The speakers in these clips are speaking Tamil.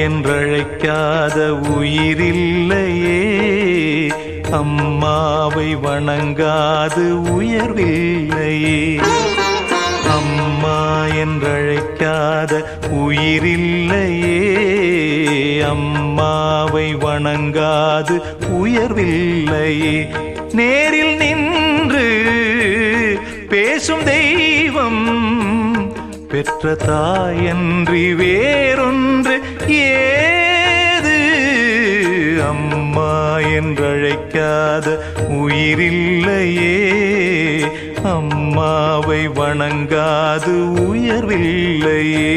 என்றழைக்காத உயிரில்லையே, அம்மாவை வணங்காது உயர்வில்லையே. அம்மா என்றழைக்காத உயிரில்லையே, அம்மாவை வணங்காது உயர்வில்லையே. நேரில் நின்று பேசும் தெய்வம் பெற்ற தாயன்றி வேறொன்று ஏது? அம்மா என்றழைக்காத உயிரில்லையே, அம்மாவை வணங்காது உயர்வில்லையே.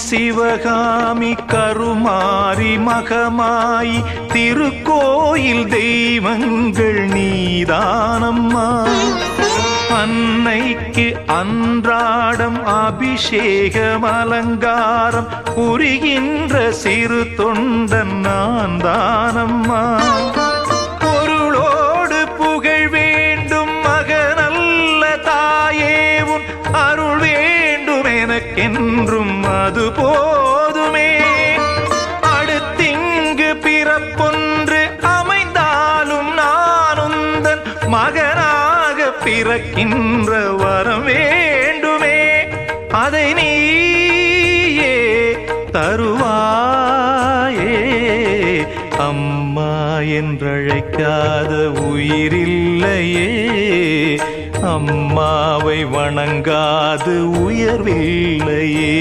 சிவகாமி கருமாரி மகமாயி திருக்கோயில் தெய்வங்கள் நீதானம்மா. அன்னைக்கு அன்றாடம் அபிஷேகம் அலங்காரம் புரிகின்ற சிறு தொண்டன் நான் தானம்மா. பொருளோடு புகழ் வேண்டும் மகனல்ல தாயே, உன் அருள் வேண்டும் எனக்கென்றும் அது போதுமே. அடுத்திங்கு பிறப்பொன்று அமைந்தாலும் நான் உந்தன் மகனாக பிறக்கின்ற வரம் வேண்டுமே. அதை நீயே தருவாயே. அம்மா என்றழைக்காத உயிரில்லையே, அம்மாவை வணங்காது உயர்வில்லையே.